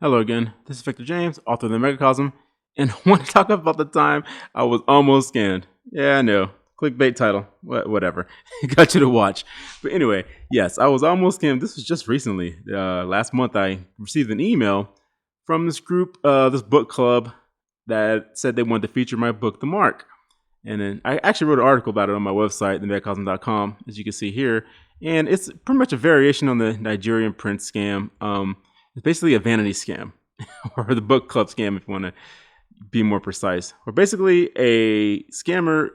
Hello again. This is Victor James, author of the Megacosm, and I want to talk about the time I was almost scammed. Yeah, I know. Clickbait title. Whatever. Got you to watch. But anyway, yes, I was almost scammed. This was just recently. Last month, I received an email from this group, this book club, that said they wanted to feature my book, The Mark. And then I actually wrote an article about it on my website, themegacosm.com, as you can see here. And it's pretty much a variation on the Nigerian prince scam. It's basically a vanity scam, or the book club scam, if you want to be more precise. Where basically a scammer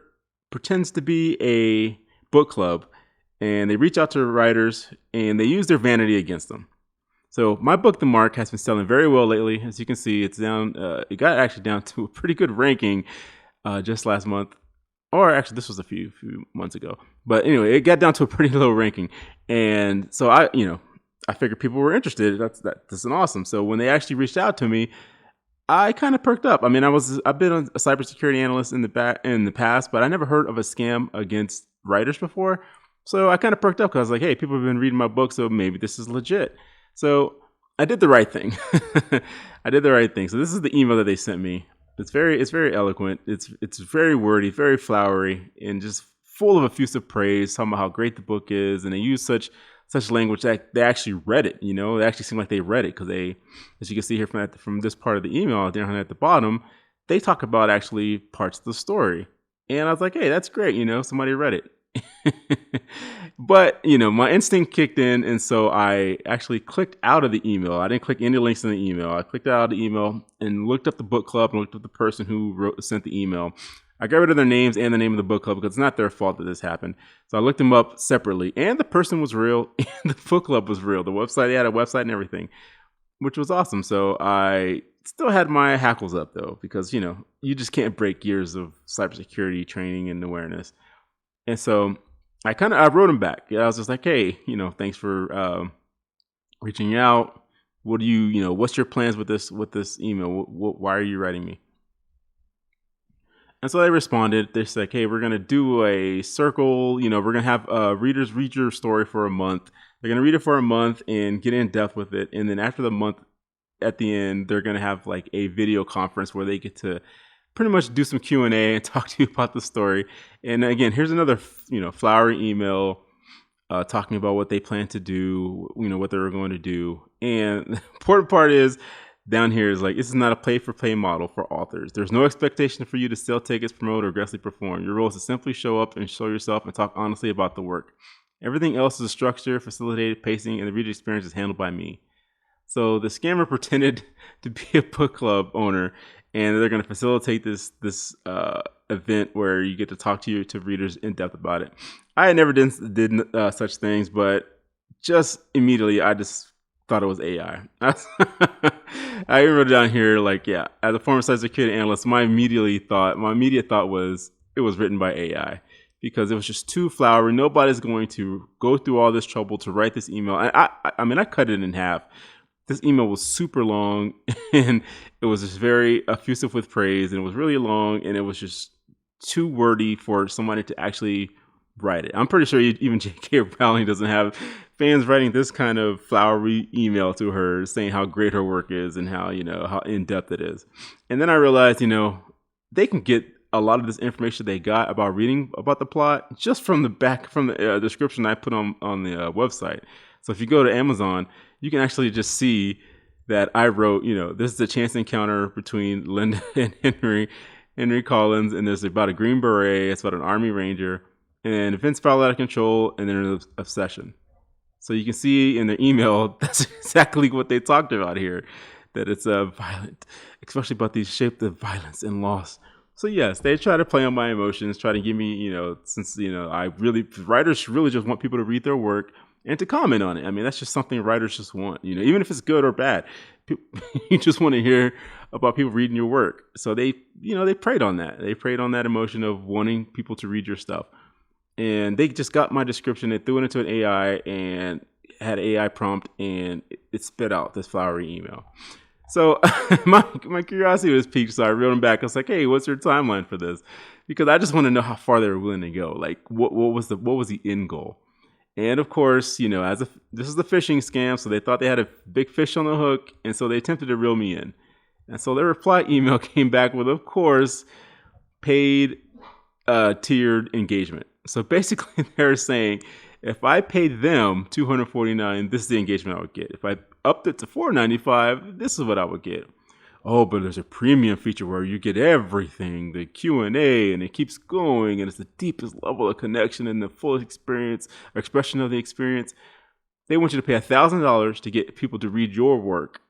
pretends to be a book club, and they reach out to writers, and they use their vanity against them. So my book, The Mark, has been selling very well lately. As you can see, it's down. It got actually down to a pretty good ranking just last month, or actually this was a few months ago. But anyway, it got down to a pretty low ranking, and so I figured people were interested. That's an awesome. So when they actually reached out to me, I kind of perked up. I mean, I've been a cybersecurity analyst in the past, but I never heard of a scam against writers before. So I kind of perked up because I was like, hey, people have been reading my book, so maybe this is legit. So I did the right thing. I did the right thing. So this is the email that they sent me. It's very eloquent. It's very wordy, very flowery, and just full of effusive praise, talking about how great the book is, and they use such language that they actually read it. They actually seem like they read it because they, as you can see here from this part of the email down at the bottom, they talk about actually parts of the story. And I was like, hey, that's great. Somebody read it. But my instinct kicked in, and so I actually clicked out of the email. I didn't click any links in the email. I clicked out of the email and looked up the book club and looked up the person who sent the email. I got rid of their names and the name of the book club because it's not their fault that this happened. So I looked them up separately, and the person was real, and the book club was real. They had a website and everything, which was awesome. So I still had my hackles up though, because you just can't break years of cybersecurity training and awareness. And so I wrote him back. I was just like, hey, thanks for reaching out. What do what's your plans with this email? Why are you writing me? And so they responded. They said, hey, we're going to do a circle. We're going to have readers read your story for a month. They're going to read it for a month and get in depth with it. And then after the month, at the end, they're going to have like a video conference where they get to pretty much do some Q&A and talk to you about the story. And again, here's another, flowery email talking about what they plan to do, what they were going to do. And the important part is, down here is like, this is not a play-for-play model for authors. There's no expectation for you to sell tickets, promote, or aggressively perform. Your role is to simply show up and show yourself and talk honestly about the work. Everything else is a structure, facilitated pacing, and the reader experience is handled by me. So the scammer pretended to be a book club owner, and they're going to facilitate this event where you get to talk to readers in depth about it. I had never did such things, but just immediately I just thought it was AI. I even wrote it down here, like, yeah, as a former cybersecurity analyst, my immediate thought was it was written by AI, because it was just too flowery. Nobody's going to go through all this trouble to write this email. And I cut it in half. This email was super long, and it was just very effusive with praise, and it was really long, and it was just too wordy for somebody to actually write it. I'm pretty sure even J.K. Rowling doesn't have fans writing this kind of flowery email to her saying how great her work is and how how in depth it is. And then I realized they can get a lot of this information they got about reading about the plot just from the description I put on the website. So if you go to Amazon, you can actually just see that I wrote, this is a chance encounter between Linda and Henry Collins, and there's about a Green Beret. It's about an Army Ranger, and events spiral out of control, and then there's an obsession. So you can see in the email, that's exactly what they talked about here, that it's violent, especially about these shaped of violence and loss. So yes, they try to play on my emotions, try to give me, since, writers really just want people to read their work and to comment on it. I mean, that's just something writers just want, even if it's good or bad, you just want to hear about people reading your work. So they preyed on that. They preyed on that emotion of wanting people to read your stuff. And they just got my description and threw it into an AI and had an AI prompt, and it spit out this flowery email. So my curiosity was piqued, so I wrote them back. I was like, hey, what's your timeline for this? Because I just want to know how far they were willing to go. Like, what was the end goal? And of course, this is the phishing scam, so they thought they had a big fish on the hook, and so they attempted to reel me in. And so their reply email came back with, of course, paid tiered engagement. So basically, they're saying, if I paid them $249, this is the engagement I would get. If I upped it to $495, this is what I would get. Oh, but there's a premium feature where you get everything, the Q&A, and it keeps going, and it's the deepest level of connection and the full experience or expression of the experience. They want you to pay $1,000 to get people to read your work,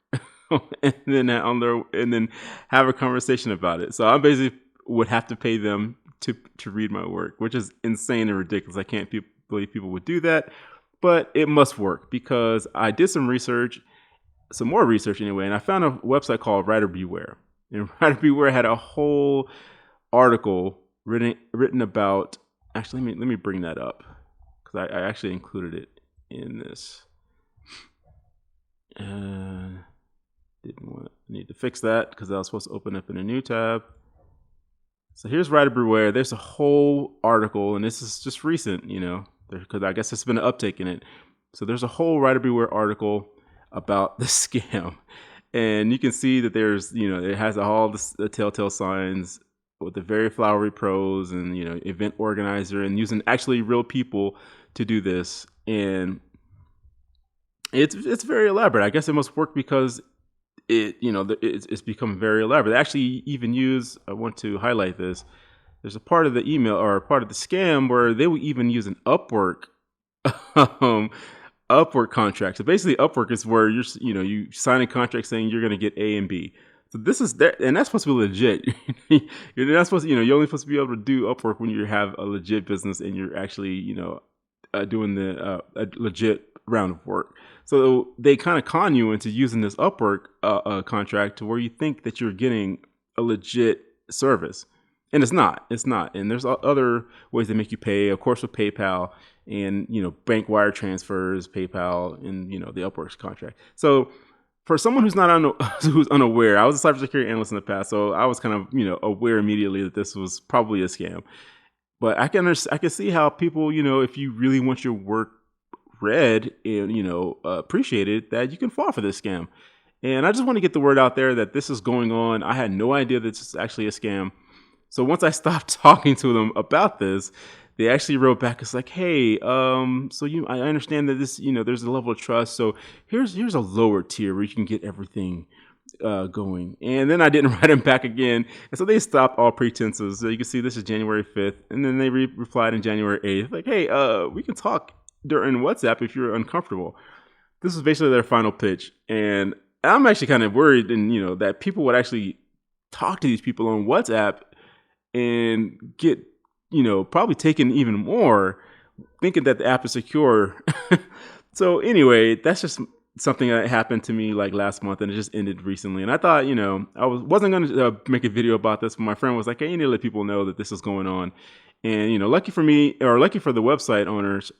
and then have a conversation about it. So I basically would have to pay them to read my work, which is insane and ridiculous. I can't believe people would do that, but it must work because I did some more research anyway, and I found a website called Writer Beware. And Writer Beware had a whole article written about. Actually, let me bring that up because I actually included it in this. Need to fix that because I was supposed to open up in a new tab. So here's Writer Beware. There's a whole article, and this is just recent, because I guess there's been an uptake in it. So there's a whole Writer Beware article about the scam, and you can see that there's, it has all the telltale signs with the very flowery prose and, event organizer and using actually real people to do this. And it's very elaborate. I guess it must work because it's become very elaborate. They actually even use, I want to highlight this, there's a part of the email or a part of the scam where they will even use an Upwork Upwork contract. So basically Upwork is where you sign a contract saying you're going to get A and B. So this is that, and that's supposed to be legit. You're not supposed to, you're only supposed to be able to do Upwork when you have a legit business and you're actually, doing a legit round of work. So they kind of con you into using this Upwork contract to where you think that you're getting a legit service. And it's not. And there's other ways they make you pay, of course, with PayPal and, bank wire transfers, PayPal, and, the Upwork contract. So for someone who's who's unaware, I was a cybersecurity analyst in the past, so I was kind of, aware immediately that this was probably a scam. But I can see how people, if you really want your work read and, appreciated, that you can fall for this scam. And I just want to get the word out there that this is going on. I had no idea that this is actually a scam. So once I stopped talking to them about this, they actually wrote back. It's like, hey, I understand that this, there's a level of trust. So here's a lower tier where you can get everything going. And then I didn't write them back again. And so they stopped all pretenses. So you can see this is January 5th. And then they replied in January 8th. Like, hey, we can talk during WhatsApp if you're uncomfortable. This was basically their final pitch. And I'm actually kind of worried and, that people would actually talk to these people on WhatsApp and get, probably taken even more, thinking that the app is secure. So anyway, that's just something that happened to me like last month, and it just ended recently. And I thought, I wasn't going to make a video about this, but my friend was like, hey, you need to let people know that this is going on. And, lucky for me, or lucky for the website owners,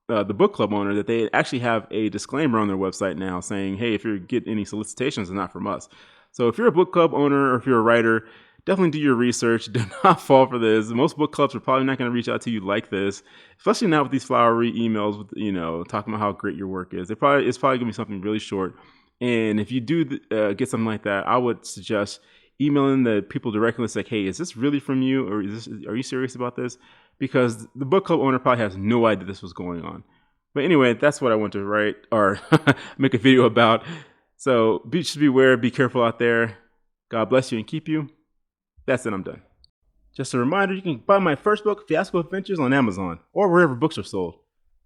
the book club owner, that they actually have a disclaimer on their website now saying, hey, if you get any solicitations, it's not from us. So if you're a book club owner or if you're a writer, definitely do your research. Do not fall for this. Most book clubs are probably not going to reach out to you like this, especially not with these flowery emails with, talking about how great your work is. It's probably going to be something really short. And if you do get something like that, I would suggest emailing the people directly and say, hey, is this really from you? Or are you serious about this? Because the book club owner probably has no idea this was going on. But anyway, that's what I want to write or make a video about. So just beware, be careful out there. God bless you and keep you. That's it, I'm done. Just a reminder, you can buy my first book, Fiasco Adventures, on Amazon or wherever books are sold.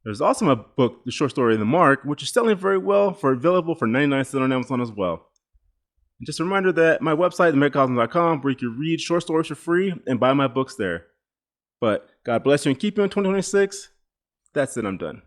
There's also my book, The Short Story of the Mark, which is selling very well, available for 99 cents on Amazon as well. And just a reminder that my website, themegacosm.com, where you can read short stories for free and buy my books there. But God bless you and keep you in 2026. That's it, I'm done.